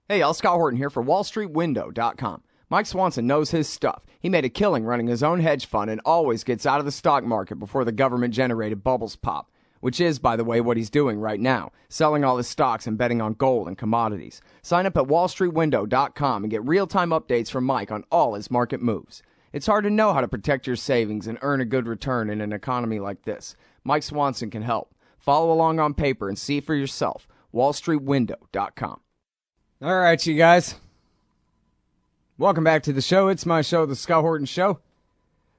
Hey y'all, Scott Horton here for WallStreetWindow.com. Mike Swanson knows his stuff. He made a killing running his own hedge fund and always gets out of the stock market before the government-generated bubbles pop, which is, by the way, what he's doing right now, selling all his stocks and betting on gold and commodities. Sign up at WallStreetWindow.com and get real-time updates from Mike on all his market moves. It's hard to know how to protect your savings and earn a good return in an economy like this. Mike Swanson can help. Follow along on paper and see for yourself. WallStreetWindow.com. All right, you guys. Welcome back to the show. It's my show, The Scott Horton Show.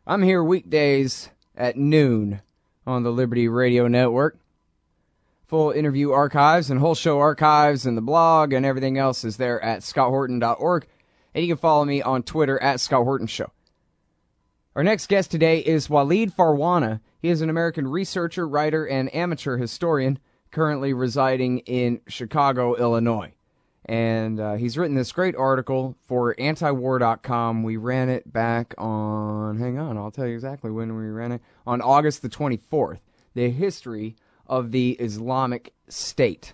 I'm here weekdays at noon on the Liberty Radio Network. Full interview archives and whole show archives and the blog and everything else is there at scotthorton.org. And you can follow me on Twitter at Scott Horton Show. Our next guest today is Walead Farwana. He is an American researcher, writer, and amateur historian currently residing in Chicago, Illinois. And he's written this great article for antiwar.com. We ran it back on, hang on, I'll tell you exactly when we ran it, on August the 24th, The History of the Islamic State.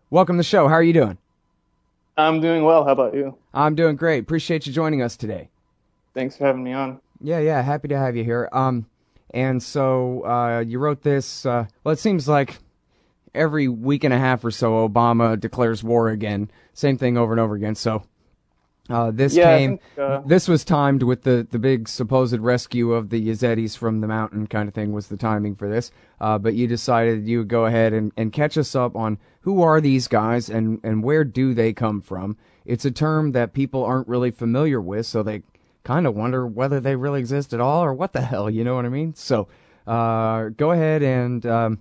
Welcome to the show. How are you doing? I'm doing well. How about you? I'm doing great. Appreciate you joining us today. Thanks for having me on. Yeah, happy to have you here. And so you wrote this, well, it seems like every week and a half or so, Obama declares war again. Same thing over and over again. So this was timed with the big supposed rescue of the Yazidis from the mountain kind of thing was the timing for this. But you decided you would go ahead and catch us up on who are these guys and where do they come from. It's a term that people aren't really familiar with, so they kind of wonder whether they really exist at all or what the hell, you know what I mean? So go ahead and...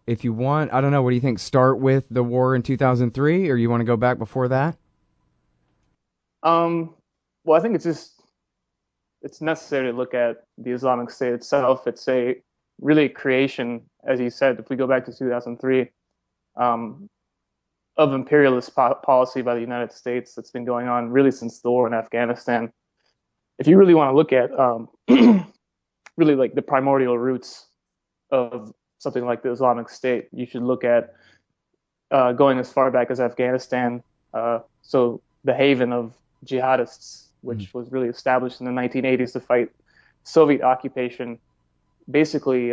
if you want, I don't know, what do you think? Start with the war in 2003, or you want to go back before that? Well, I think it's necessary to look at the Islamic State itself. It's a really creation, as you said, if we go back to 2003, of imperialist policy by the United States that's been going on really since the war in Afghanistan. If you really want to look at really like the primordial roots of something like the Islamic State, you should look at going as far back as Afghanistan. So the haven of jihadists, which was really established in the 1980s to fight Soviet occupation. Basically,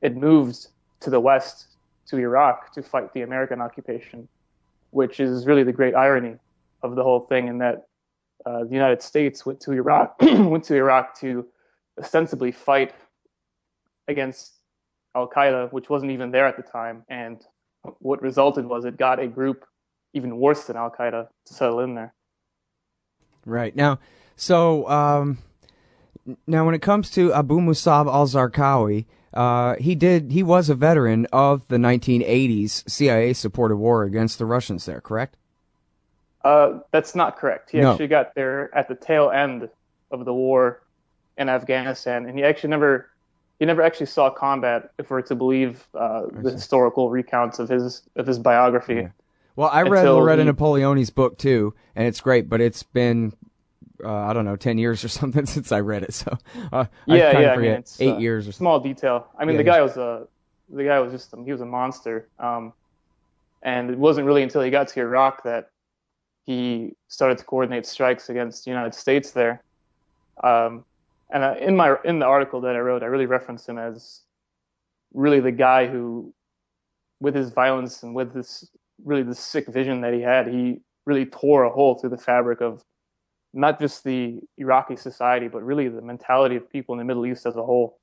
it moved to the west, to Iraq, to fight the American occupation, which is really the great irony of the whole thing, in that the United States went to Iraq, to ostensibly fight against Al-Qaeda, which wasn't even there at the time, and what resulted was it got a group even worse than Al-Qaeda to settle in there. Right. Now, so now when it comes to Abu Musab al-Zarqawi, he was a veteran of the 1980s CIA-supported war against the Russians there, correct? That's not correct. He actually got there at the tail end of the war in Afghanistan, and he never actually saw combat, if we're to believe the historical recounts of his biography. Yeah. Well, I read Loretta Napoleoni's book too, and it's great, but it's been 10 years or something since I read it. So I forget, it's 8 years or something. Small detail. I mean, the guy was he was a monster, and it wasn't really until he got to Iraq that he started to coordinate strikes against the United States there. And in the article that I wrote, I really referenced him as really the guy who, with his violence and with this sick vision that he really tore a hole through the fabric of not just the Iraqi society, but really the mentality of people in the Middle East as a whole.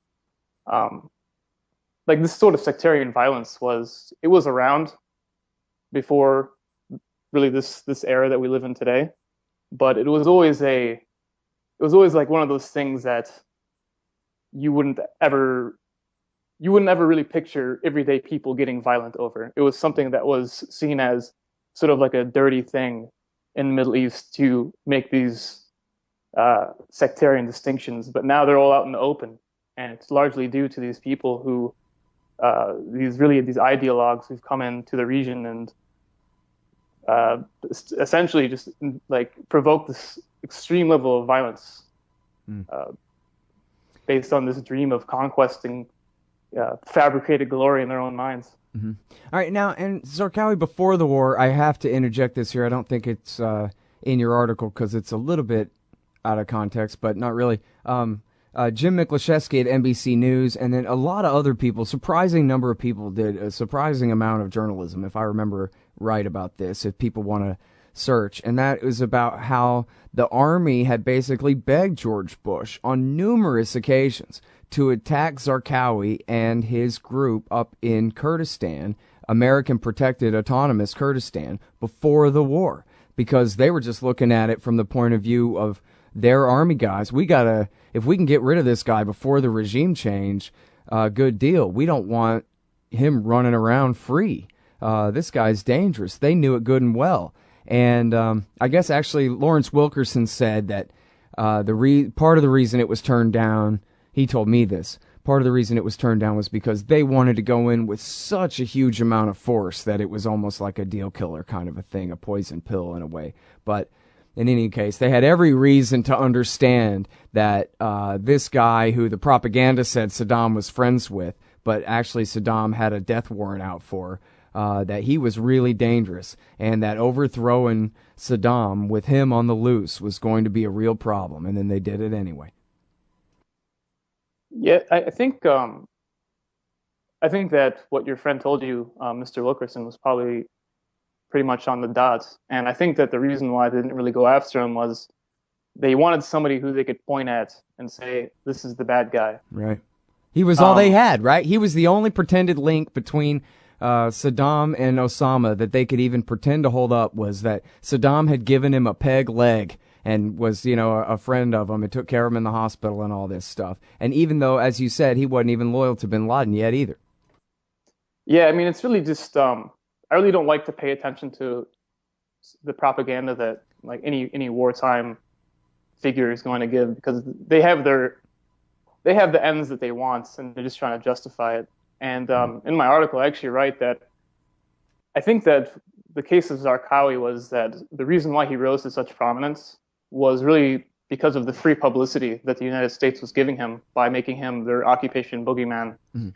Like this sort of sectarian violence was around before really this era that we live in today, but it was always like one of those things that you wouldn't ever really picture everyday people getting violent over. It was something that was seen as sort of like a dirty thing in the Middle East to make these sectarian distinctions. But now they're all out in the open, and it's largely due to these people who, these ideologues who've come into the region and essentially just like provoke this extreme level of violence based on this dream of conquesting fabricated glory in their own minds. Mm-hmm. All right, now, and Zarqawi, before the war, I have to interject this here. I don't think it's in your article because it's a little bit out of context, but not really. Jim Miklaszewski at NBC News, and then a lot of other people, surprising number of people did a surprising amount of journalism, if I remember right about this, if people want to search. And that was about how the Army had basically begged George Bush on numerous occasions to attack Zarqawi and his group up in Kurdistan, American protected autonomous Kurdistan, before the war, because they were just looking at it from the point of view of their Army guys. If we can get rid of this guy before the regime change, good deal. We don't want him running around free. This guy's dangerous. They knew it good and well. And I guess actually Lawrence Wilkerson said that part of the reason it was turned down, he told me this, part of the reason it was turned down was because they wanted to go in with such a huge amount of force that it was almost like a deal killer kind of a thing, a poison pill in a way. But in any case, they had every reason to understand that this guy who the propaganda said Saddam was friends with, but actually Saddam had a death warrant out for, that he was really dangerous, and that overthrowing Saddam with him on the loose was going to be a real problem, and then they did it anyway. Yeah, I think that what your friend told you, Mr. Wilkerson, was probably pretty much on the dot. And I think that the reason why they didn't really go after him was they wanted somebody who they could point at and say, this is the bad guy. Right. He was all they had, right? He was the only pretended link between Saddam and Osama that they could even pretend to hold up, was that Saddam had given him a peg leg and was, a friend of him and took care of him in the hospital and all this stuff. And even though, as you said, he wasn't even loyal to bin Laden yet either. Yeah, I mean, it's really just, I really don't like to pay attention to the propaganda that like any wartime figure is going to give, because they have the ends that they want and they're just trying to justify it. And in my article, I actually write that I think that the case of Zarqawi was that the reason why he rose to such prominence was really because of the free publicity that the United States was giving him by making him their occupation boogeyman. Mm-hmm.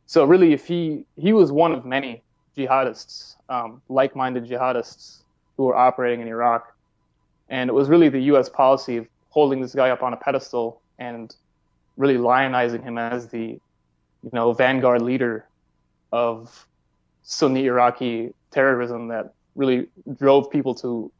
So really, if he was one of many jihadists, like-minded jihadists who were operating in Iraq, and it was really the U.S. policy of holding this guy up on a pedestal and really lionizing him as the, vanguard leader of Sunni Iraqi terrorism that really drove people to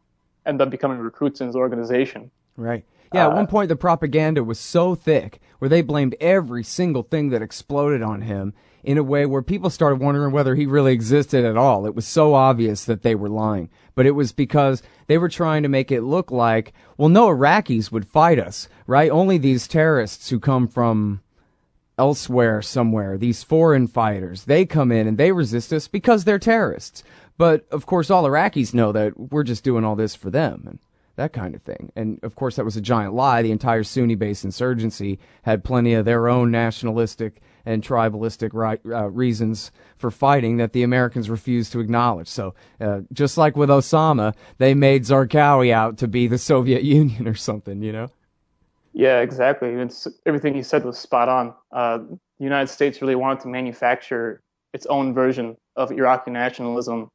end up becoming recruits in his organization. Right. Yeah, at one point the propaganda was so thick where they blamed every single thing that exploded on him in a way where people started wondering whether he really existed at all. It was so obvious that they were lying. But it was because they were trying to make it look like, well, no Iraqis would fight us, right? Only these terrorists who come from elsewhere somewhere, these foreign fighters, they come in and they resist us because they're terrorists. But, of course, all Iraqis know that we're just doing all this for them and that kind of thing. And, of course, that was a giant lie. The entire Sunni-based insurgency had plenty of their own nationalistic and tribalistic reasons for fighting that the Americans refused to acknowledge. So, just like with Osama, they made Zarqawi out to be the Soviet Union or something, Yeah, exactly. Everything you said was spot on. The United States really wanted to manufacture its own version of Iraqi nationalism,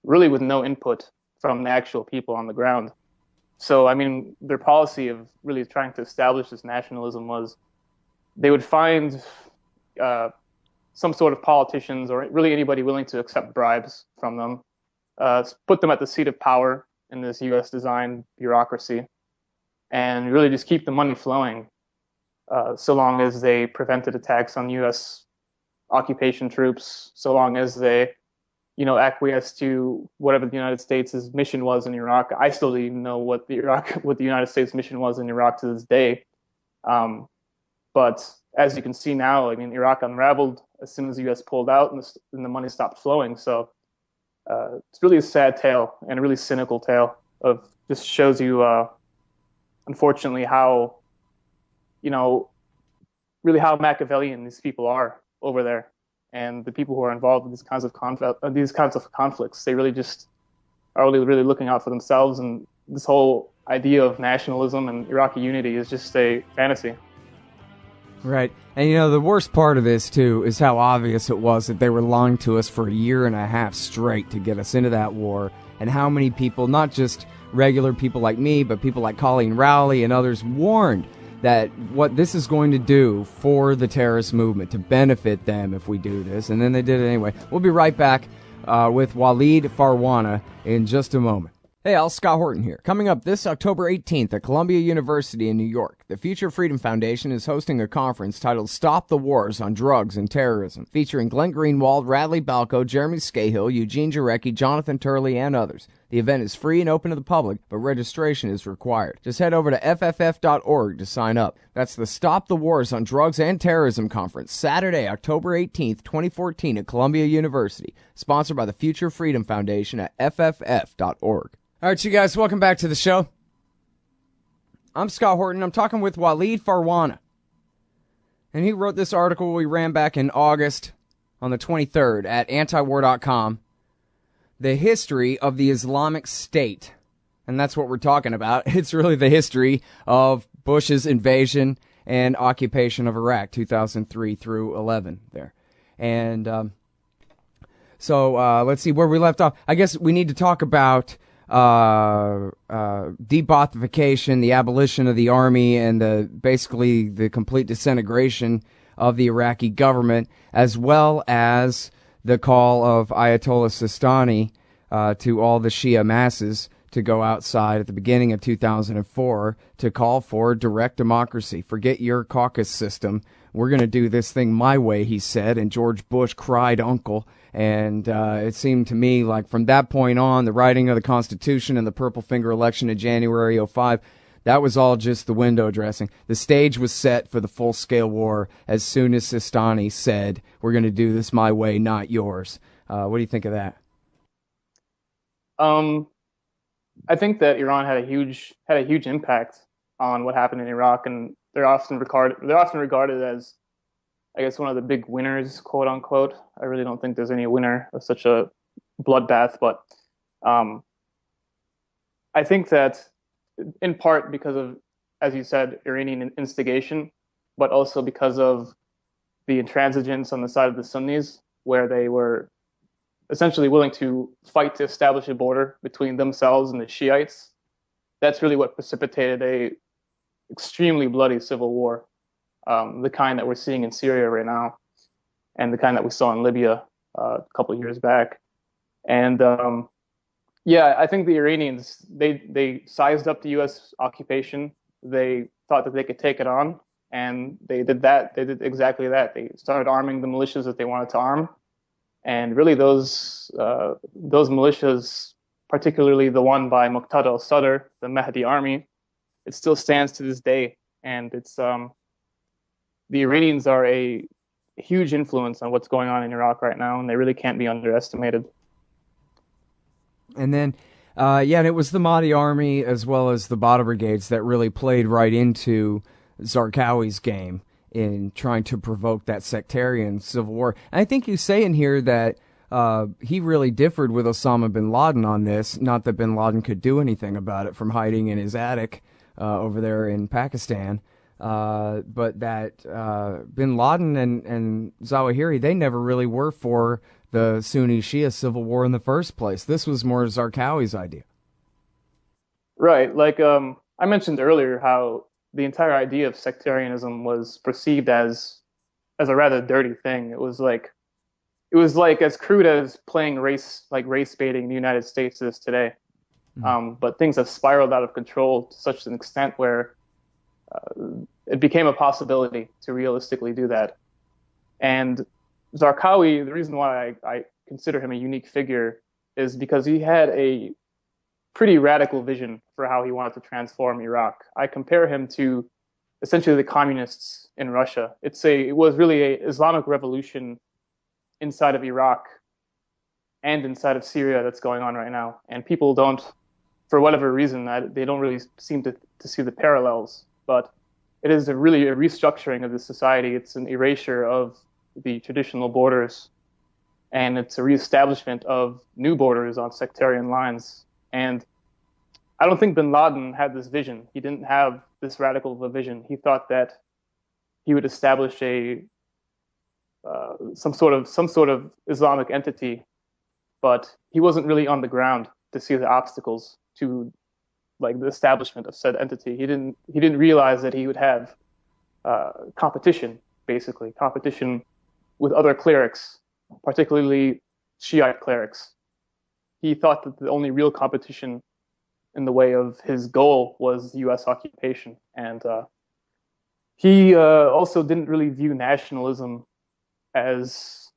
really with no input from the actual people on the ground. So, I mean, their policy of really trying to establish this nationalism was they would find some sort of politicians or really anybody willing to accept bribes from them, put them at the seat of power in this U.S.-designed bureaucracy, and really just keep the money flowing so long as they prevented attacks on U.S. occupation troops, so long as they, acquiesced to whatever the United States' mission was in Iraq. I still don't even know what the United States mission was in Iraq to this day. But as you can see now, I mean, Iraq unraveled as soon as the U.S. pulled out and the money stopped flowing. So it's really a sad tale and a really cynical tale of just shows you, unfortunately, how, really how Machiavellian these people are over there. And the people who are involved in these kinds of conflicts, they really just are really looking out for themselves. And this whole idea of nationalism and Iraqi unity is just a fantasy. Right. And, you know, the worst part of this, too, is how obvious it was that they were lying to us for a year and a half straight to get us into that war, and how many people, not just regular people like me, but people like Colleen Rowley and others, warned that what this is going to do for the terrorist movement, to benefit them if we do this, and then they did it anyway. We'll be right back with Walead Farwana in just a moment. Hey, all, Scott Horton here. Coming up this October 18th at Columbia University in New York, the Future Freedom Foundation is hosting a conference titled Stop the Wars on Drugs and Terrorism, featuring Glenn Greenwald, Radley Balco, Jeremy Scahill, Eugene Jarecki, Jonathan Turley, and others. The event is free and open to the public, but registration is required. Just head over to fff.org to sign up. That's the Stop the Wars on Drugs and Terrorism Conference, Saturday, October 18th, 2014 at Columbia University, sponsored by the Future Freedom Foundation at fff.org. All right, you guys, welcome back to the show. I'm Scott Horton. I'm talking with Walead Farwana. And he wrote this article we ran back in August on the 23rd at antiwar.com. The history of the Islamic State. And that's what we're talking about. It's really the history of Bush's invasion and occupation of Iraq, 2003 through 11 there. And so let's see where we left off. I guess we need to talk about debothification, the abolition of the army, and basically the complete disintegration of the Iraqi government, as well as the call of Ayatollah Sistani to all the Shia masses to go outside at the beginning of 2004 to call for direct democracy. Forget your caucus system. We're going to do this thing my way, he said, and George Bush cried uncle. And it seemed to me like from that point on, the writing of the Constitution and the Purple Finger election in January '05, that was all just the window dressing. The stage was set for the full-scale war as soon as Sistani said, we're going to do this my way, not yours. What do you think of that? I think that Iran had a huge impact on what happened in Iraq, and they're often regarded as, I guess, one of the big winners, quote unquote. I really don't think there's any winner of such a bloodbath, but I think that in part because of, as you said, Iranian instigation, but also because of the intransigence on the side of the Sunnis, where they were essentially willing to fight to establish a border between themselves and the Shiites. That's really what precipitated a extremely bloody civil war, the kind that we're seeing in Syria right now, and the kind that we saw in Libya a couple of years back. And yeah, I think the Iranians, they sized up the U.S. occupation. They thought that they could take it on, and they did that. They did exactly that. They started arming the militias that they wanted to arm, and really those militias, particularly the one by Muqtada al-Sadr, the Mahdi army, it still stands to this day. And it's the Iranians are a huge influence on what's going on in Iraq right now, and they really can't be underestimated. And then, and it was the Mahdi army as well as the Badr brigades that really played right into Zarqawi's game in trying to provoke that sectarian civil war. And I think you say in here that he really differed with Osama bin Laden on this, not that bin Laden could do anything about it from hiding in his attic over there in Pakistan, but that bin Laden and Zawahiri, they never really were for the Sunni-Shia civil war in the first place. This was more Zarqawi's idea. Right. Like I mentioned earlier how the entire idea of sectarianism was perceived as a rather dirty thing. It was like as crude as playing race baiting in the United States is today. But things have spiraled out of control to such an extent where it became a possibility to realistically do that. And Zarqawi, the reason why I consider him a unique figure is because he had a pretty radical vision for how he wanted to transform Iraq. I compare him to essentially the communists in Russia. It was really an Islamic revolution inside of Iraq and inside of Syria that's going on right now. And people don't, for whatever reason, they don't really seem to see the parallels. But it is really a restructuring of the society. It's an erasure of the traditional borders, and it's a reestablishment of new borders on sectarian lines. And I don't think bin Laden had this vision. He didn't have this radical of a vision. He thought that he would establish a some sort of Islamic entity, but he wasn't really on the ground to see the obstacles to like the establishment of said entity. He didn't realize that he would have competition, basically competition with other clerics, particularly Shiite clerics. He thought that the only real competition in the way of his goal was U.S. occupation, and he also didn't really view nationalism as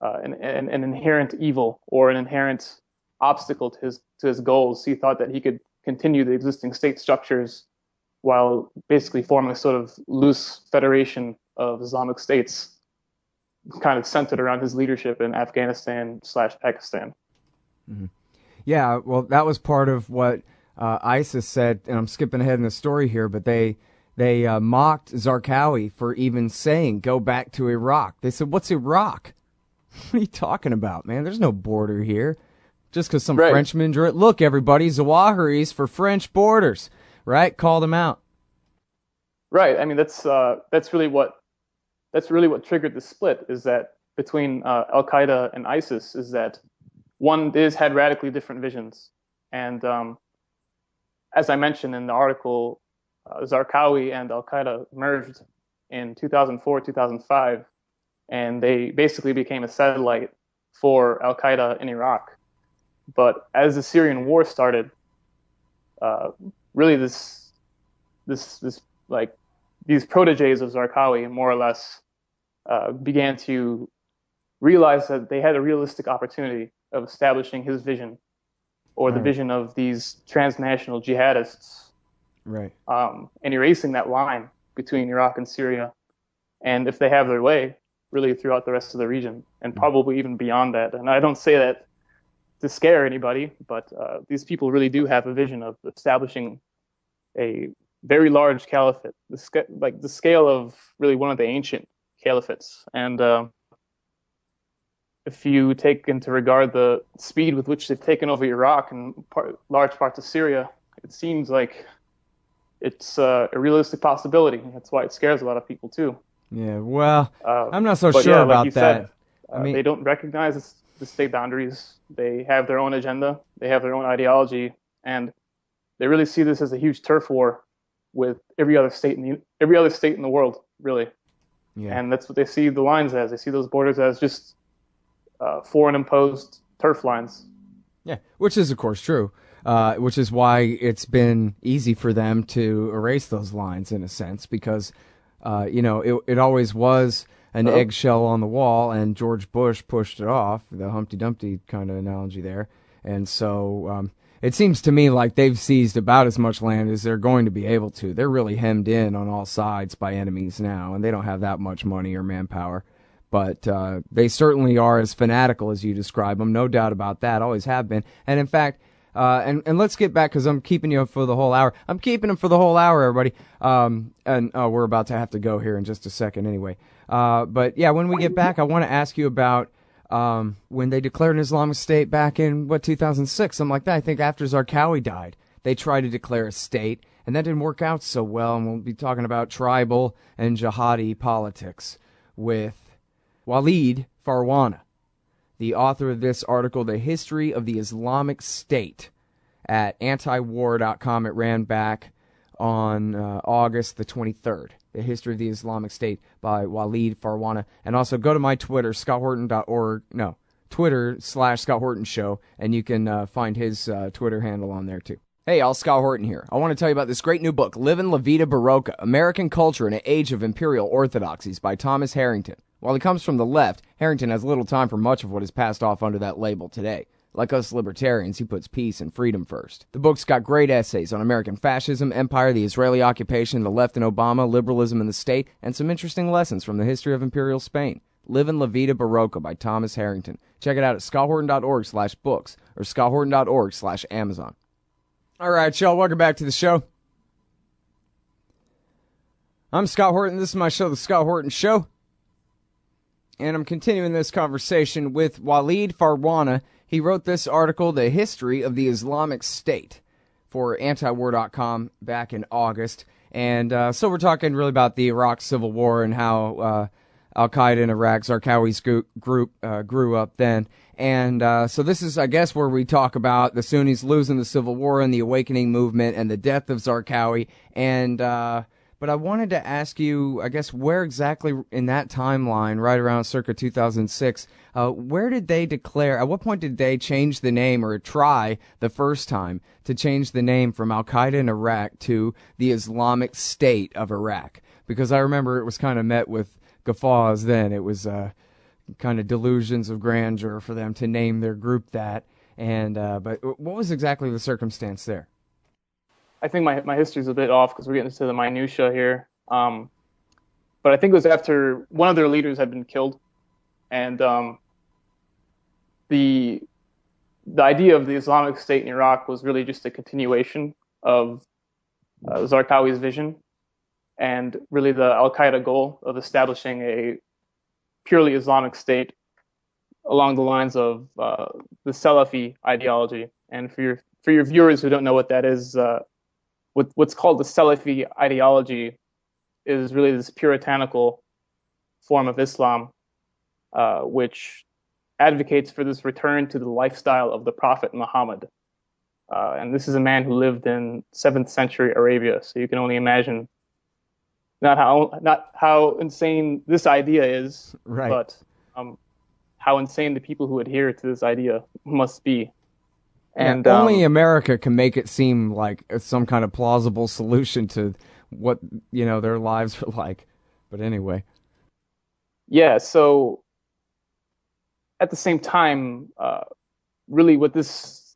an inherent evil or an inherent obstacle to his goals. He thought that he could continue the existing state structures while basically forming a sort of loose federation of Islamic states, kind of centered around his leadership in Afghanistan/Pakistan. Mm-hmm. Yeah, well, that was part of what ISIS said, and I'm skipping ahead in the story here, but they mocked Zarqawi for even saying, go back to Iraq. They said, what's Iraq? What are you talking about, man? There's no border here. Just because some Frenchman drew it. Look, everybody, Zawahiris for French borders, right? Called them out. Right. I mean, that's really what triggered the split, is that between Al-Qaeda and ISIS, is that one had radically different visions. And as I mentioned in the article, Zarqawi and Al-Qaeda merged in 2004, 2005, and they basically became a satellite for Al-Qaeda in Iraq. But as the Syrian war started, really these proteges of Zarqawi more or less began to realize that they had a realistic opportunity of establishing his vision, or the vision of these transnational jihadists, and erasing that line between Iraq and Syria, and if they have their way, really throughout the rest of the region, and probably even beyond that. And I don't say that to scare anybody, but these people really do have a vision of establishing a very large caliphate, the scale of really one of the ancient caliphates. And if you take into regard the speed with which they've taken over Iraq and large parts of Syria, it seems like it's a realistic possibility. That's why it scares a lot of people too. Yeah, well, I'm not so sure about that. I mean, they don't recognize the state boundaries. They have their own agenda. They have their own ideology, and they really see this as a huge turf war with every other state in the world, really. Yeah. And that's what they see the lines as. They see those borders as just foreign imposed turf lines. Yeah, which is of course true. Which is why it's been easy for them to erase those lines in a sense, because it always was an eggshell on the wall, and George Bush pushed it off, the Humpty Dumpty kind of analogy there. And so it seems to me like they've seized about as much land as they're going to be able to. They're really hemmed in on all sides by enemies now, and they don't have that much money or manpower. But they certainly are as fanatical as you describe them, no doubt about that, always have been. And in fact, and let's get back, because I'm keeping you for the whole hour. I'm keeping them for the whole hour, everybody. And we're about to have to go here in just a second anyway. But yeah, when we get back, I want to ask you about when they declared an Islamic State back in, 2006, something like that. I think after Zarqawi died, they tried to declare a state, and that didn't work out so well. And we'll be talking about tribal and jihadi politics with Walead Farwana, the author of this article, The History of the Islamic State, at antiwar.com. It ran back on August the 23rd. The History of the Islamic State by Walead Farwana. And also go to my Twitter, Twitter/Scott Horton Show, and you can find his Twitter handle on there too. Hey, all, Scott Horton here. I want to tell you about this great new book, Livin' La Vida Barocca, American Culture in an Age of Imperial Orthodoxies by Thomas Harrington. While he comes from the left, Harrington has little time for much of what is passed off under that label today. Like us libertarians, he puts peace and freedom first. The book's got great essays on American fascism, empire, the Israeli occupation, the left and Obama, liberalism and the state, and some interesting lessons from the history of Imperial Spain. Livin' La Vida Barocca by Thomas Harrington. Check it out at scotthorton.org/books or scotthorton.org/Amazon. All right, y'all, welcome back to the show. I'm Scott Horton. This is my show, The Scott Horton Show. And I'm continuing this conversation with Walead Farwana. He wrote this article, The History of the Islamic State, for antiwar.com back in August. And so we're talking really about the Iraq Civil War and how Al-Qaeda in Iraq, Zarqawi's group grew up then. And so this is, I guess, where we talk about the Sunnis losing the Civil War and the Awakening movement and the death of Zarqawi. And but I wanted to ask you, I guess, where exactly in that timeline, right around circa 2006, where did they declare, at what point did they change the name or try the first time to change the name from Al-Qaeda in Iraq to the Islamic State of Iraq? Because I remember it was kind of met with guffaws then. It was kind of delusions of grandeur for them to name their group that. And but what was exactly the circumstance there? I think my history's a bit off because we're getting into the minutia here. But I think it was after one of their leaders had been killed, and the idea of the Islamic State in Iraq was really just a continuation of Zarqawi's vision, and really the Al-Qaeda goal of establishing a purely Islamic State along the lines of the Salafi ideology. And for your viewers who don't know what that is, what's called the Salafi ideology is really this puritanical form of Islam, which advocates for this return to the lifestyle of the Prophet Muhammad. And this is a man who lived in 7th century Arabia, so you can only imagine not how insane this idea is, right, but how insane the people who adhere to this idea must be. And only America can make it seem like some kind of plausible solution to what, their lives are like. But anyway. Yeah, so at the same time, really with this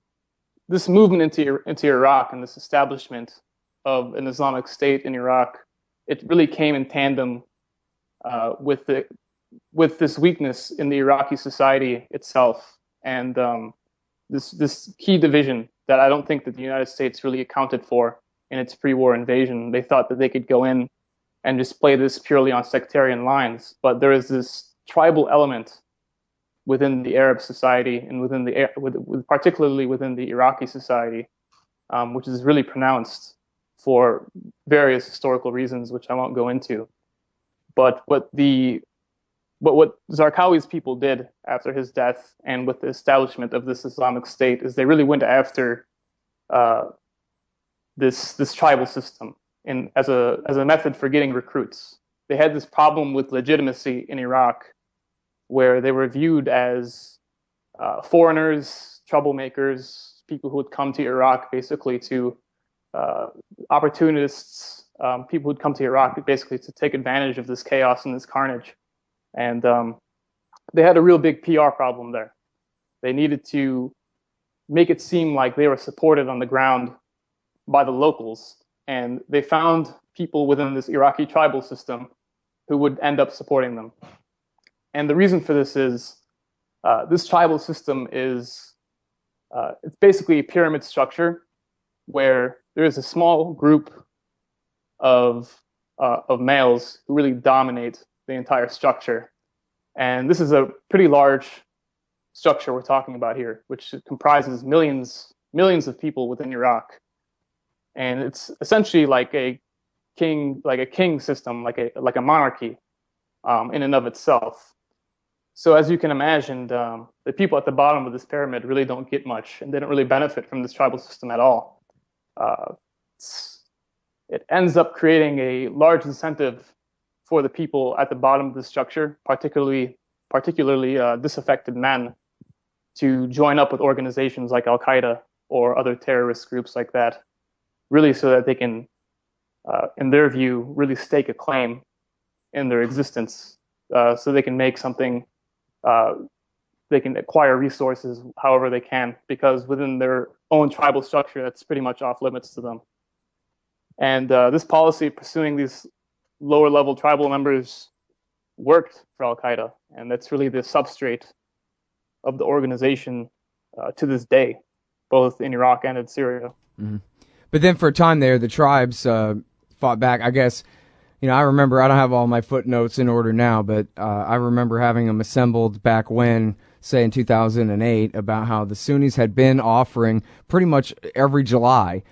movement into Iraq and this establishment of an Islamic State in Iraq, it really came in tandem with this weakness in the Iraqi society itself, and this key division that I don't think that the United States really accounted for in its pre-war invasion. They thought that they could go in and just play this purely on sectarian lines, but there is this tribal element within the Arab society and particularly within the Iraqi society, which is really pronounced for various historical reasons, which I won't go into. But what Zarqawi's people did after his death and with the establishment of this Islamic State is they really went after this tribal system as a method for getting recruits. They had this problem with legitimacy in Iraq, where they were viewed as foreigners, troublemakers, people who would come to Iraq basically to opportunists, people who'd come to Iraq basically to take advantage of this chaos and this carnage. And they had a real big PR problem there. They needed to make it seem like they were supported on the ground by the locals. And they found people within this Iraqi tribal system who would end up supporting them. And the reason for this is this tribal system is it's basically a pyramid structure where there is a small group of males who really dominate the entire structure. And this is a pretty large structure we're talking about here, which comprises millions of people within Iraq. And it's essentially like a king system, like a monarchy in and of itself. So as you can imagine, the people at the bottom of this pyramid really don't get much, and they don't really benefit from this tribal system at all. It ends up creating a large incentive for the people at the bottom of the structure, particularly disaffected men, to join up with organizations like Al-Qaeda or other terrorist groups like that, really so that they can, in their view, really stake a claim in their existence, so they can make something, they can acquire resources however they can, because within their own tribal structure, that's pretty much off limits to them. And this policy pursuing these lower level tribal members worked for Al-Qaeda, and that's really the substrate of the organization to this day, both in Iraq and in Syria. Mm-hmm. But then for a time there, the tribes fought back. I guess, I remember, I don't have all my footnotes in order now, but I remember having them assembled back when, say in 2008, about how the Sunnis had been offering pretty much every July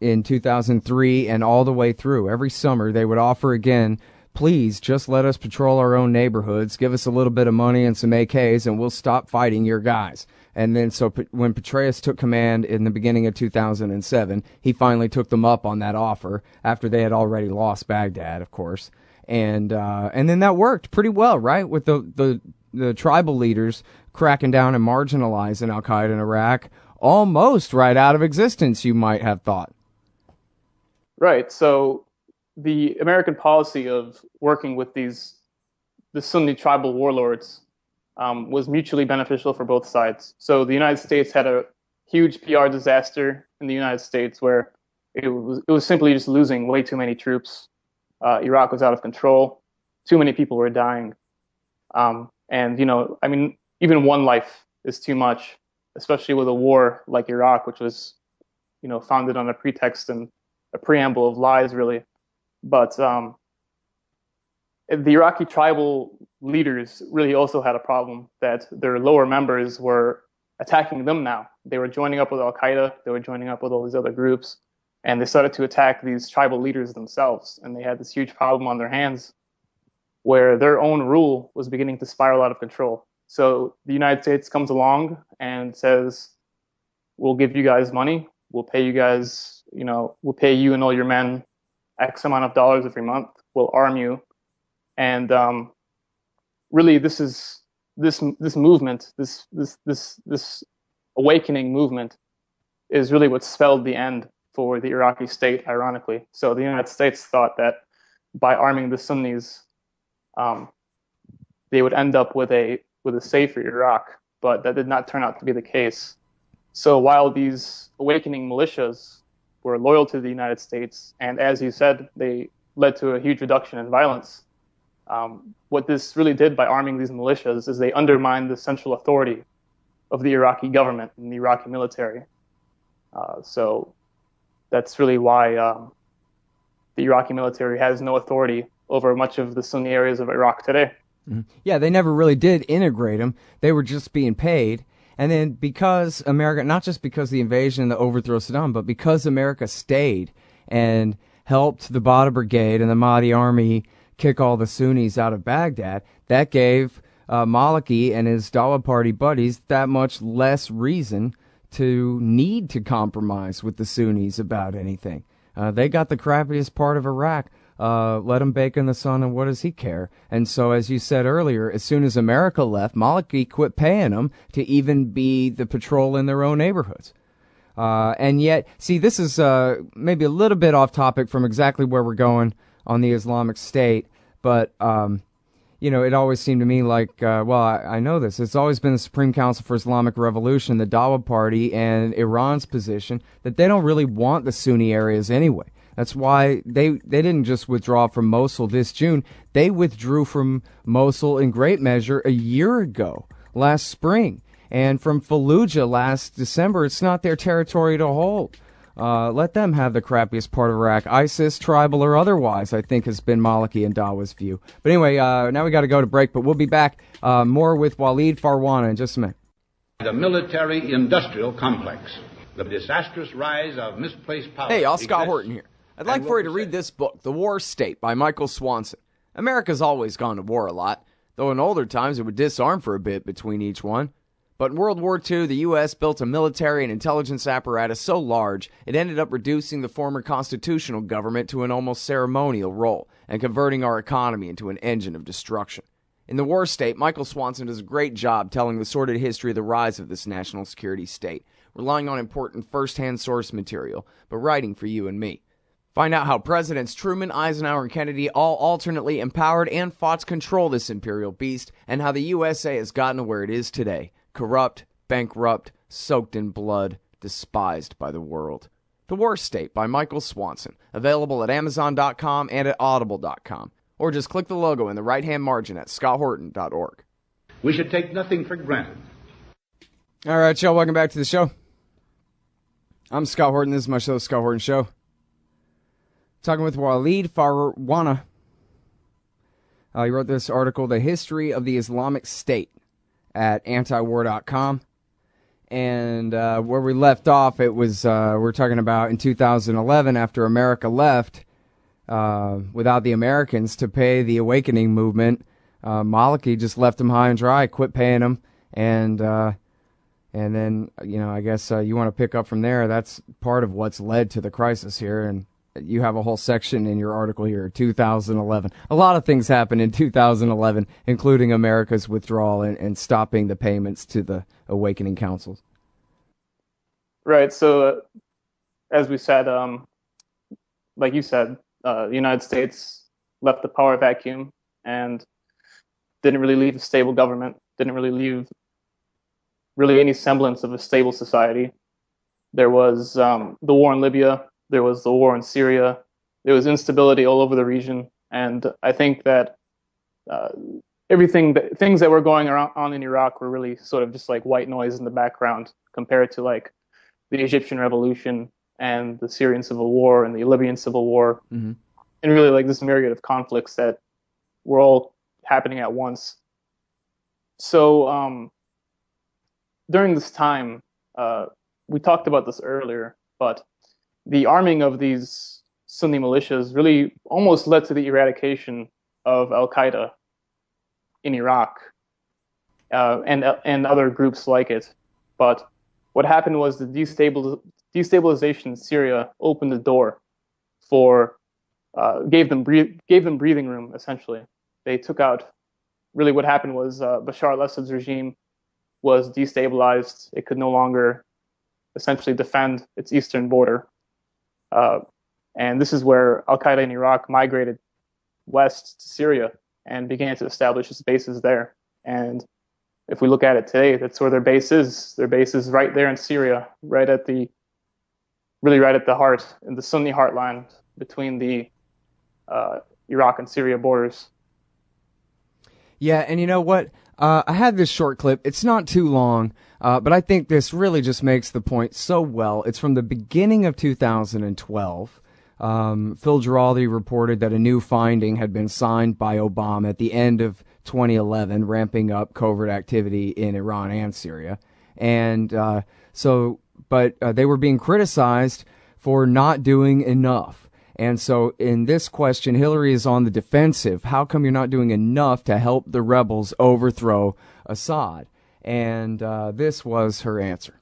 in 2003 and all the way through. Every summer they would offer again, please just let us patrol our own neighborhoods, give us a little bit of money and some AKs, and we'll stop fighting your guys. And then so when Petraeus took command in the beginning of 2007, he finally took them up on that offer after they had already lost Baghdad, of course. And then that worked pretty well, right? With the tribal leaders cracking down and marginalizing al-Qaeda in Iraq almost right out of existence, you might have thought. Right. So the American policy of working with the Sunni tribal warlords was mutually beneficial for both sides. So the United States had a huge PR disaster in the United States where it was simply just losing way too many troops. Iraq was out of control. Too many people were dying. And, I mean, even one life is too much, especially with a war like Iraq, which was, founded on a pretext and a preamble of lies, really. But the Iraqi tribal leaders really also had a problem that their lower members were attacking them now. They were joining up with al-Qaeda. They were joining up with all these other groups. And they started to attack these tribal leaders themselves. And they had this huge problem on their hands where their own rule was beginning to spiral out of control. So the United States comes along and says, we'll give you guys money. We'll pay you guys, we'll pay you and all your men X amount of dollars every month. We'll arm you. And really, this movement, this awakening movement is really what spelled the end for the Iraqi state, ironically. So the United States thought that by arming the Sunnis, they would end up with a safer Iraq, but that did not turn out to be the case. So while these awakening militias were loyal to the United States, and as you said, they led to a huge reduction in violence, what this really did by arming these militias is they undermined the central authority of the Iraqi government and the Iraqi military. So that's really why the Iraqi military has no authority over much of the Sunni areas of Iraq today. Mm-hmm. Yeah, they never really did integrate them. They were just being paid. And then because America, not just because of the invasion and the overthrow of Saddam, but because America stayed and helped the Badr Brigade and the Mahdi Army kick all the Sunnis out of Baghdad, that gave Maliki and his Dawa Party buddies that much less reason to need to compromise with the Sunnis about anything. They got the crappiest part of Iraq. Let him bake in the sun, and what does he care? And so, as you said earlier, as soon as America left, Maliki quit paying them to even be the patrol in their own neighborhoods. And yet, see, this is maybe a little bit off topic from exactly where we're going on the Islamic State, but it always seemed to me like, I know this. It's always been the Supreme Council for Islamic Revolution, the Dawa Party, and Iran's position that they don't really want the Sunni areas anyway. That's why they didn't just withdraw from Mosul this June. They withdrew from Mosul in great measure a year ago, last spring. And from Fallujah last December, it's not their territory to hold. Let them have the crappiest part of Iraq. ISIS, tribal or otherwise, I think has been Maliki and Dawa's view. But anyway, now we got to go to break, but we'll be back more with Walead Farwana in just a minute. The military-industrial complex. The disastrous rise of misplaced power. Hey, y'all, Scott Horton here. I'd like for you to read this book, The War State by Michael Swanson. America's always gone to war a lot, though in older times it would disarm for a bit between each one. But in World War II, the U.S. built a military and intelligence apparatus so large, it ended up reducing the former constitutional government to an almost ceremonial role and converting our economy into an engine of destruction. In The War State, Michael Swanson does a great job telling the sordid history of the rise of this national security state, relying on important first-hand source material, but writing for you and me. Find out how Presidents Truman, Eisenhower, and Kennedy all alternately empowered and fought to control this imperial beast, and how the USA has gotten to where it is today. Corrupt, bankrupt, soaked in blood, despised by the world. The War State by Michael Swanson. Available at Amazon.com and at Audible.com. Or just click the logo in the right-hand margin at ScottHorton.org. We should take nothing for granted. All right, y'all, welcome back to the show. I'm Scott Horton. This is my show, The Scott Horton Show. Talking with Walead Farwana. He wrote this article, The History of the Islamic State, at antiwar.com. And where we left off, it was we're talking about in 2011 after America left without the Americans to pay the awakening movement. Maliki just left them high and dry, quit paying them, and then I guess you want to pick up from there. That's part of what's led to the crisis here, and you have a whole section in your article here, 2011. A lot of things happened in 2011, including America's withdrawal and stopping the payments to the awakening councils. Right. So, as we said, like you said, the United States left the power vacuum and didn't really leave a stable government, didn't really leave any semblance of a stable society. There was the war in Libya, there was the war in Syria, there was instability all over the region, and I think that things that were going on in Iraq were really sort of just like white noise in the background compared to like the Egyptian Revolution and the Syrian Civil War and the Libyan Civil War, and really like this myriad of conflicts that were all happening at once. So during this time, we talked about this earlier, but the arming of these Sunni militias really almost led to the eradication of Al-Qaeda in Iraq and other groups like it. But what happened was the destabilization in Syria opened the door for gave them breathing room. Essentially, they took out. Really, what happened was Bashar al-Assad's regime was destabilized. It could no longer essentially defend its eastern border, and this is where Al-Qaeda in Iraq migrated west to Syria and began to establish its bases there. And if we look at it today, that's where their base is. Their base is right there in Syria, right at the heart, in the Sunni heartland between the Iraq and Syria borders. Yeah, and you know what? I had this short clip. It's not too long, but I think this really just makes the point so well. It's from the beginning of 2012. Phil Giraldi reported that a new finding had been signed by Obama at the end of 2011, ramping up covert activity in Iran and Syria. And but they were being criticized for not doing enough. And so in this question, Hillary is on the defensive. How come you're not doing enough to help the rebels overthrow Assad? And this was her answer.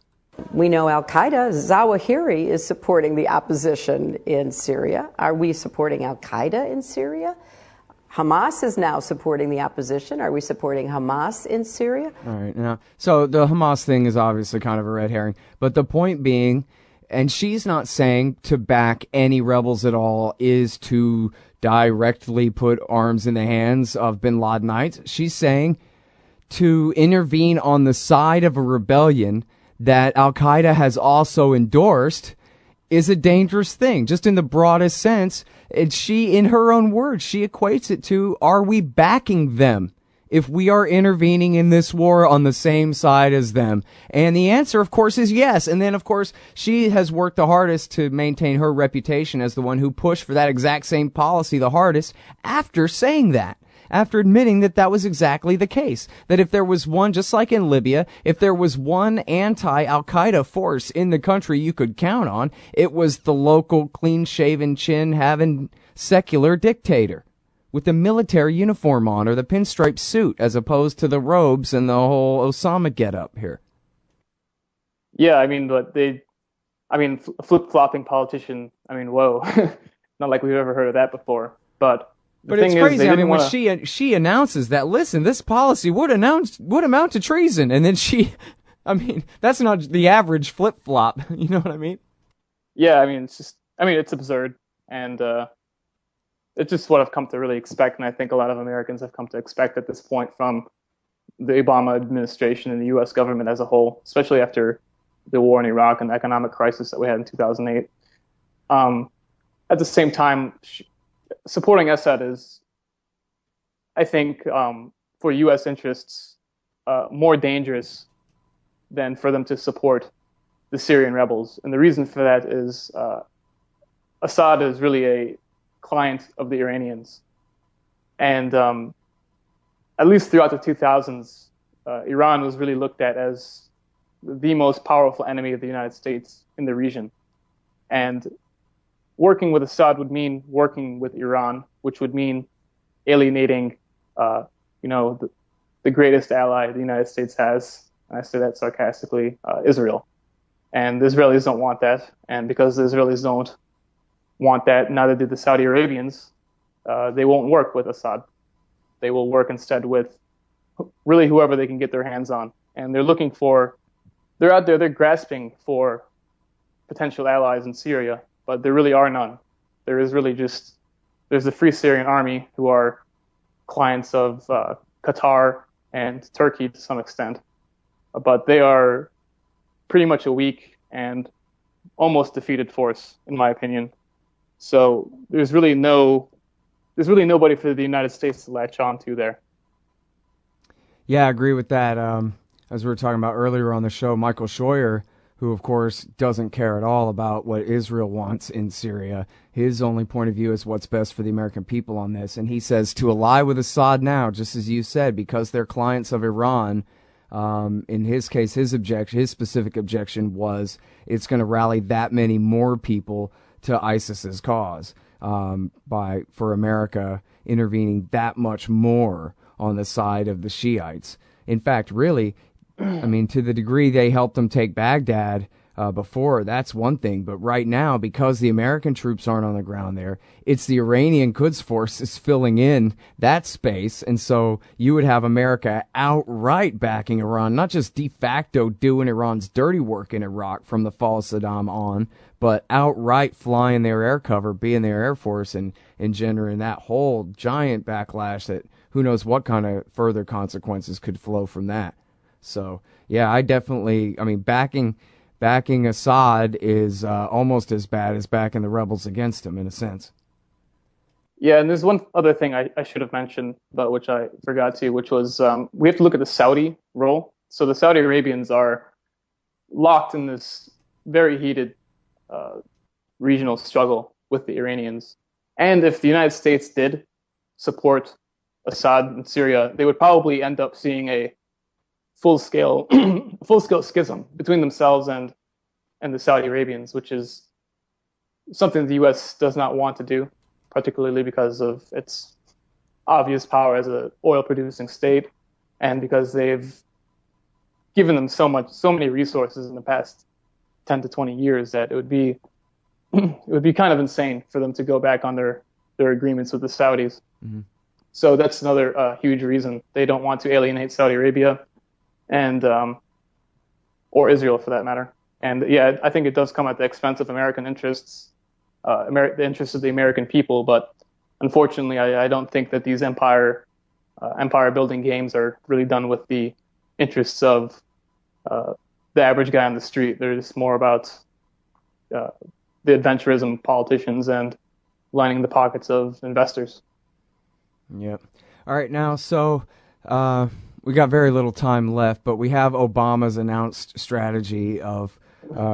We know Al-Qaeda, Zawahiri is supporting the opposition in Syria. Are we supporting Al-Qaeda in Syria? Hamas is now supporting the opposition. Are we supporting Hamas in Syria? All right. Now, so the Hamas thing is obviously kind of a red herring. But the point being, and she's not saying to back any rebels at all is to directly put arms in the hands of bin Ladenites. She's saying to intervene on the side of a rebellion that Al-Qaeda has also endorsed is a dangerous thing, just in the broadest sense. And she, in her own words, she equates it to, are we backing them if we are intervening in this war on the same side as them? And the answer, of course, is yes. And then, of course, she has worked the hardest to maintain her reputation as the one who pushed for that exact same policy the hardest after saying that. After admitting that that was exactly the case. That if there was one, just like in Libya, if there was one anti-Al-Qaeda force in the country you could count on, it was the local clean-shaven, chin-having secular dictator with the military uniform on or the pinstripe suit as opposed to the robes and the whole Osama getup here. Yeah, I mean, flip-flopping politician, I mean, whoa. Not like we've ever heard of that before, But it's crazy. I mean, when she announces that, listen, this policy would amount to treason, and then that's not the average flip flop. You know what I mean? Yeah, I mean, it's absurd, and it's just what I've come to really expect, and I think a lot of Americans have come to expect at this point from the Obama administration and the U.S. government as a whole, especially after the war in Iraq and the economic crisis that we had in 2008. At the same time, supporting Assad is, I think, for U.S. interests, more dangerous than for them to support the Syrian rebels. And the reason for that is Assad is really a client of the Iranians. And at least throughout the 2000s, Iran was really looked at as the most powerful enemy of the United States in the region. And working with Assad would mean working with Iran, which would mean alienating, the greatest ally the United States has. And I say that sarcastically, Israel. And the Israelis don't want that. And because the Israelis don't want that, neither do the Saudi Arabians. They won't work with Assad. They will work instead with really whoever they can get their hands on. And they're out there, they're grasping for potential allies in Syria, but there really are none. There's the Free Syrian Army, who are clients of Qatar and Turkey to some extent. But they are pretty much a weak and almost defeated force, in my opinion. So there's really nobody for the United States to latch on to there. Yeah, I agree with that. As we were talking about earlier on the show, Michael Scheuer, who of course doesn't care at all about what Israel wants in Syria. His only point of view is what's best for the American people on this. And he says to ally with Assad now, just as you said, because they're clients of Iran. In his case, his specific objection was it's going to rally that many more people to ISIS's cause for America intervening that much more on the side of the Shiites. In fact, really, I mean, to the degree they helped them take Baghdad before, that's one thing. But right now, because the American troops aren't on the ground there, it's the Iranian Quds forces filling in that space. And so you would have America outright backing Iran, not just de facto doing Iran's dirty work in Iraq from the fall of Saddam on, but outright flying their air cover, being their air force, and engendering that whole giant backlash that who knows what kind of further consequences could flow from that. So, yeah, backing Assad is almost as bad as backing the rebels against him, in a sense. Yeah, and there's one other thing I should have mentioned, but which I forgot to, which was we have to look at the Saudi role. So the Saudi Arabians are locked in this very heated regional struggle with the Iranians. And if the United States did support Assad in Syria, they would probably end up seeing a full-scale schism between themselves and the Saudi Arabians, which is something the U.S. does not want to do, particularly because of its obvious power as an oil-producing state, and because they've given them so many resources in the past 10 to 20 years that it would be kind of insane for them to go back on their agreements with the Saudis. Mm-hmm. So that's another huge reason they don't want to alienate Saudi Arabia and or Israel for that matter. And yeah, I think it does come at the expense of American interests, the interests of the American people. But unfortunately, I don't think that these empire building games are really done with the interests of the average guy on the street. They're just more about the adventurism of politicians and lining the pockets of investors. Yep. All right, now, so we got very little time left, but we have Obama's announced strategy of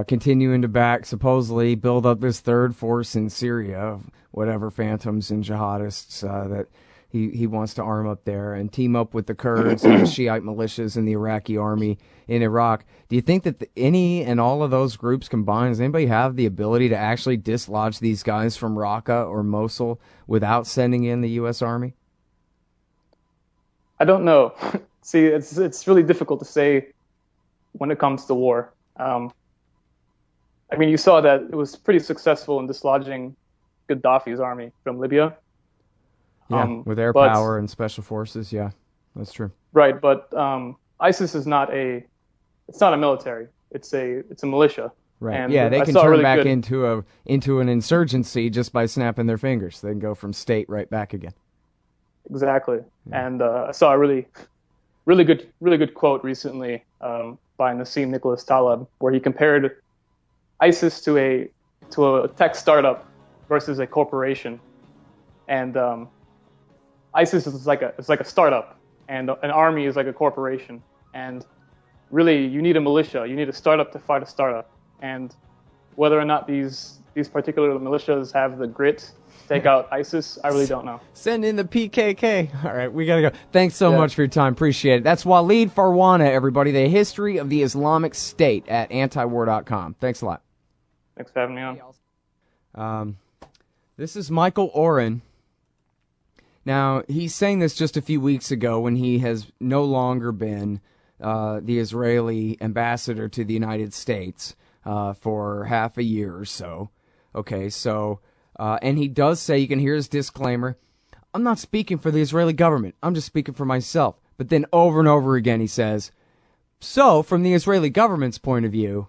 continuing to supposedly build up this third force in Syria, whatever phantoms and jihadists that he wants to arm up there and team up with the Kurds and the Shiite militias and the Iraqi army in Iraq. Do you think that any and all of those groups combined, does anybody have the ability to actually dislodge these guys from Raqqa or Mosul without sending in the U.S. Army? I don't know. See, it's really difficult to say when it comes to war. I mean, you saw that it was pretty successful in dislodging Gaddafi's army from Libya. Yeah, with air power and special forces. Yeah, that's true. Right, but ISIS is it's not a military. It's a militia. Right. And yeah, they can turn back into an insurgency just by snapping their fingers. They can go from state right back again. Exactly. Yeah. And I saw a really good quote recently by Nassim Nicholas Taleb, where he compared ISIS to a tech startup versus a corporation, and ISIS is like a startup, and an army is like a corporation, and really you need a militia, you need a startup to fight a startup, and whether or not these particular militias have the grit take out ISIS? I really don't know. Send in the PKK. All right, we got to go. Thanks so much for your time. Appreciate it. That's Walead Farwana, everybody. The history of the Islamic State at antiwar.com. Thanks a lot. Thanks for having me on. This is Michael Oren. Now, he's saying this just a few weeks ago when he has no longer been the Israeli ambassador to the United States for half a year or so. Okay, so, and he does say, you can hear his disclaimer, I'm not speaking for the Israeli government, I'm just speaking for myself. But then over and over again he says, so, from the Israeli government's point of view,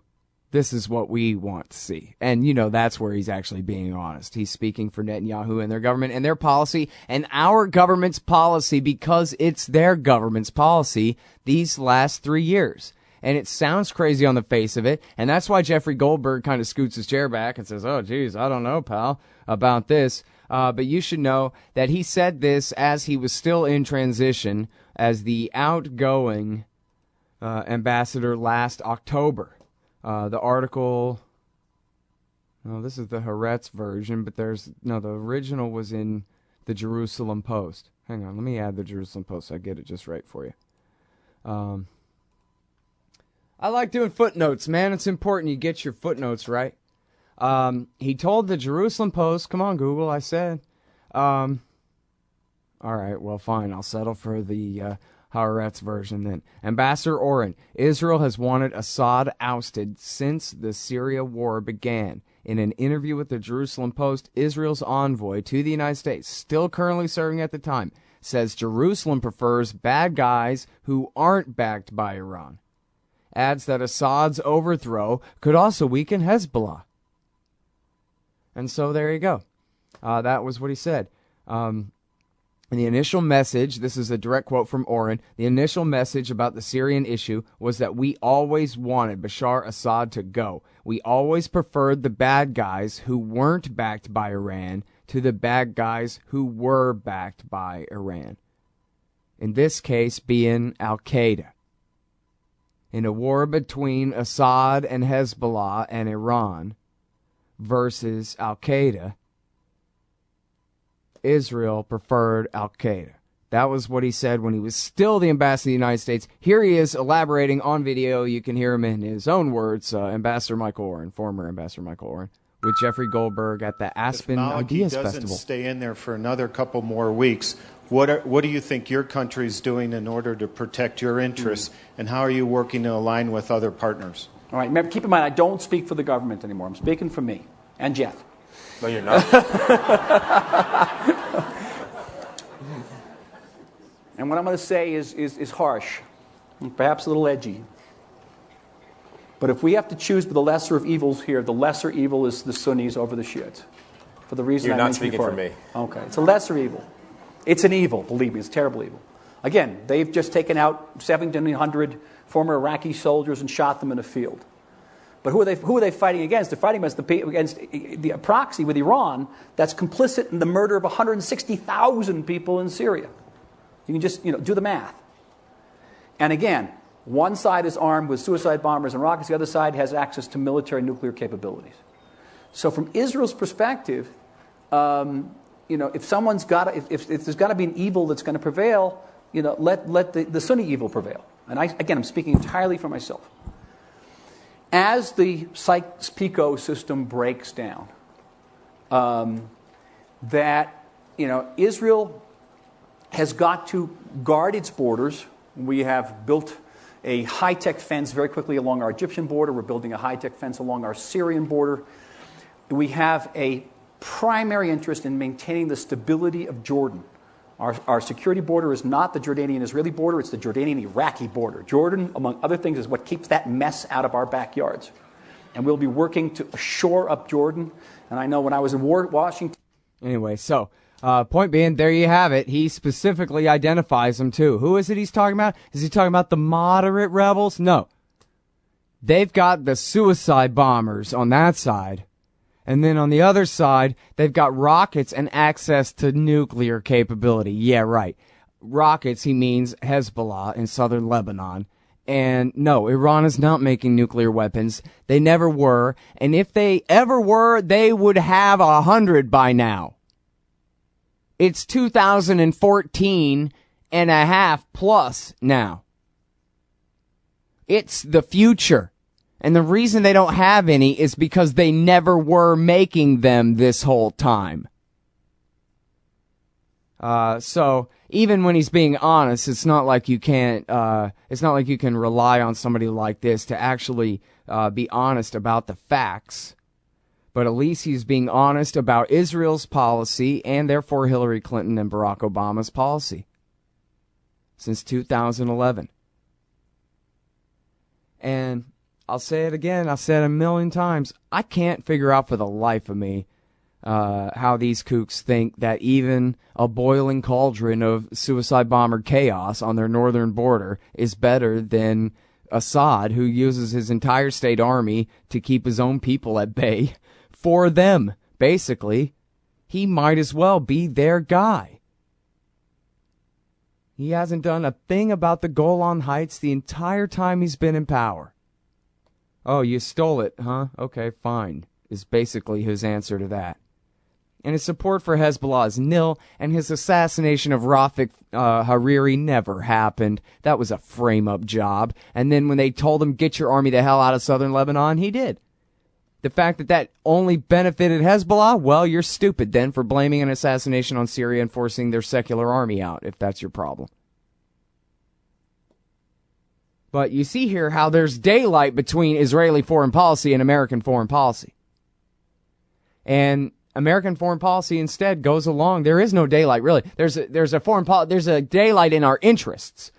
this is what we want to see. And, you know, that's where he's actually being honest. He's speaking for Netanyahu and their government and their policy and our government's policy because it's their government's policy these last 3 years. And it sounds crazy on the face of it. And that's why Jeffrey Goldberg kind of scoots his chair back and says, oh, geez, I don't know, pal, about this. But you should know that he said this as he was still in transition as the outgoing ambassador last October. The article, this is the Haaretz version, but the original was in the Jerusalem Post. Hang on, let me add the Jerusalem Post so I get it just right for you. I like doing footnotes, man. It's important you get your footnotes right. He told the Jerusalem Post, come on, Google, I said. All right, well, fine, I'll settle for the Haaretz version then. Ambassador Oren, Israel has wanted Assad ousted since the Syria war began. In an interview with the Jerusalem Post, Israel's envoy to the United States, still currently serving at the time, says Jerusalem prefers bad guys who aren't backed by Iran. Adds that Assad's overthrow could also weaken Hezbollah. And so there you go. That was what he said. And the initial message, this is a direct quote from Oren, the initial message about the Syrian issue was that we always wanted Bashar Assad to go. We always preferred the bad guys who weren't backed by Iran to the bad guys who were backed by Iran. In this case, being Al-Qaeda. In a war between Assad and Hezbollah and Iran versus Al-Qaeda, Israel preferred Al-Qaeda. That was what he said when he was still the ambassador to the United States. Here he is elaborating on video. You can hear him in his own words, Ambassador Michael Oren, former Ambassador Michael Oren, with Jeffrey Goldberg at the Aspen Ideas Festival. If Maliki doesn't stay in there for another couple more weeks, what do you think your country's doing in order to protect your interests, and how are you working to align with other partners? All right, remember, keep in mind, I don't speak for the government anymore. I'm speaking for me and Jeff. No, you're not. And what I'm going to say is harsh, and perhaps a little edgy. But if we have to choose the lesser of evils here, the lesser evil is the Sunnis over the Shiites. For the reason you're I not mentioned speaking before. for me. Okay, it's a lesser evil. It's an evil, believe me, it's a terrible evil. Again, they've just taken out 1,700 former Iraqi soldiers and shot them in a field. But who are they fighting against? They're fighting against the proxy with Iran that's complicit in the murder of 160,000 people in Syria. You can just do the math. And again, one side is armed with suicide bombers and rockets. The other side has access to military nuclear capabilities. So from Israel's perspective, if someone's got if there's got to be an evil that's going to prevail, let the Sunni evil prevail. And I'm speaking entirely for myself. As the Sykes-Picot system breaks down, Israel has got to guard its borders. We have built a high-tech fence very quickly along our Egyptian border. We're building a high-tech fence along our Syrian border. We have a primary interest in maintaining the stability of Jordan. Our security border is not the Jordanian-Israeli border, it's the Jordanian-Iraqi border. Jordan, among other things, is what keeps that mess out of our backyards. And we'll be working to shore up Jordan. And I know when I was in Washington... Anyway, so, point being, there you have it. He specifically identifies them, too. Who is it he's talking about? Is he talking about the moderate rebels? No. They've got the suicide bombers on that side. And then on the other side, they've got rockets and access to nuclear capability. Yeah, right. Rockets, he means Hezbollah in southern Lebanon. And no, Iran is not making nuclear weapons. They never were. And if they ever were, they would have 100 by now. It's 2014 and a half plus now. It's the future. And the reason they don't have any is because they never were making them this whole time. So even when he's being honest, it's not like you can't, it's not like you can rely on somebody like this to actually be honest about the facts. But at least he's being honest about Israel's policy and therefore Hillary Clinton and Barack Obama's policy since 2011. And I'll say it again, I've said it a million times, I can't figure out for the life of me how these kooks think that even a boiling cauldron of suicide bomber chaos on their northern border is better than Assad, who uses his entire state army to keep his own people at bay for them. Basically, he might as well be their guy. He hasn't done a thing about the Golan Heights the entire time he's been in power. Oh, you stole it, huh? Okay, fine, is basically his answer to that. And his support for Hezbollah is nil, and his assassination of Rafik Hariri never happened. That was a frame-up job. And then when they told him, get your army the hell out of southern Lebanon, he did. The fact that that only benefited Hezbollah, well, you're stupid then for blaming an assassination on Syria and forcing their secular army out, if that's your problem. But you see here how there's daylight between Israeli foreign policy and American foreign policy. And American foreign policy instead goes along. There is no daylight, really. There's a daylight in our interests.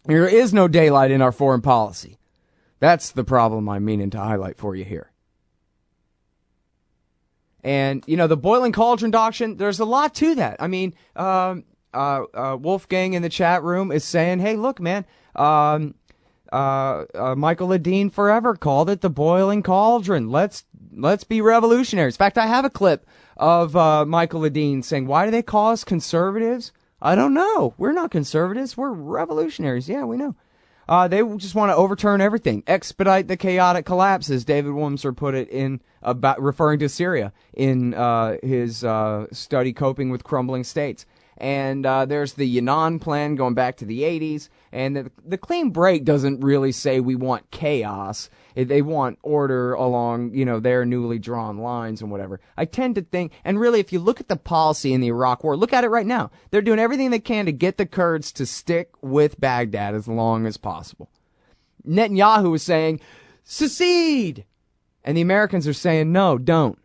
There is no daylight in our foreign policy. That's the problem I'm meaning to highlight for you here. And, you know, the boiling cauldron doctrine, there's a lot to that. I mean, Wolfgang in the chat room is saying, hey, look, man, Michael Ledeen forever called it the boiling cauldron. Let's be revolutionaries. In fact, I have a clip of Michael Ledeen saying, why do they call us conservatives? I don't know. We're not conservatives. We're revolutionaries. Yeah, we know. They just want to overturn everything, expedite the chaotic collapse, as David Wimser put it in about referring to Syria in his study Coping with Crumbling States. And there's the Yannan plan going back to the 80s. And the clean break doesn't really say we want chaos. They want order along, you know, their newly drawn lines and whatever. I tend to think, and really, if you look at the policy in the Iraq War, look at it right now. They're doing everything they can to get the Kurds to stick with Baghdad as long as possible. Netanyahu is saying, secede! And the Americans are saying, no, don't.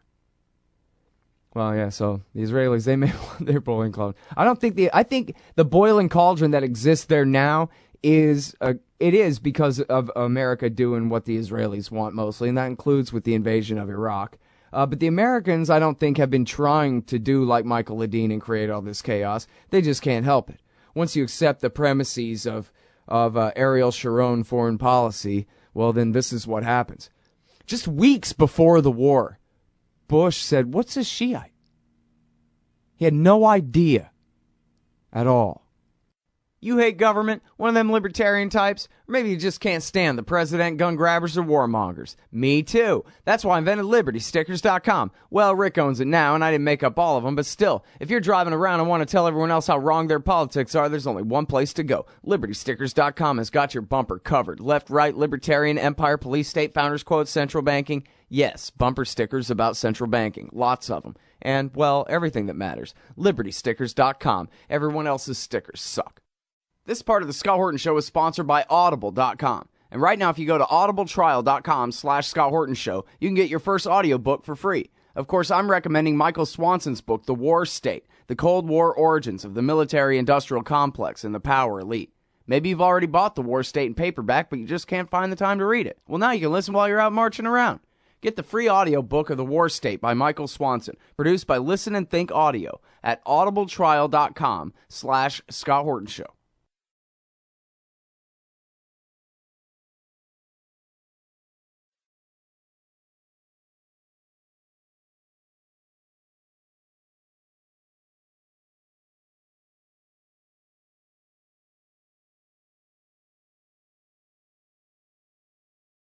Well, yeah, so the Israelis, they may want their boiling cauldron. I think the boiling cauldron that exists there now is, it is because of America doing what the Israelis want mostly, and that includes with the invasion of Iraq. But the Americans, I don't think, have been trying to do like Michael Ledeen and create all this chaos. They just can't help it. Once you accept the premises of Ariel Sharon foreign policy, well, then this is what happens. Just weeks before the war, Bush said, what's a Shiite? He had no idea at all. You hate government, one of them libertarian types, or maybe you just can't stand the president, gun grabbers, or warmongers. Me too. That's why I invented LibertyStickers.com. Well, Rick owns it now, and I didn't make up all of them, but still, if you're driving around and want to tell everyone else how wrong their politics are, there's only one place to go. LibertyStickers.com has got your bumper covered. Left, right, libertarian, empire, police, state, founders quote, central banking. Yes, bumper stickers about central banking. Lots of them. And, well, everything that matters. LibertyStickers.com. Everyone else's stickers suck. This part of the Scott Horton Show is sponsored by Audible.com. And right now, if you go to audibletrial.com/Scott Horton Show, you can get your first audiobook for free. Of course, I'm recommending Michael Swanson's book, The War State, The Cold War Origins of the Military-Industrial Complex and the Power Elite. Maybe you've already bought The War State in paperback, but you just can't find the time to read it. Well, now you can listen while you're out marching around. Get the free audiobook of The War State by Michael Swanson, produced by Listen and Think Audio at audibletrial.com/Scott Horton Show.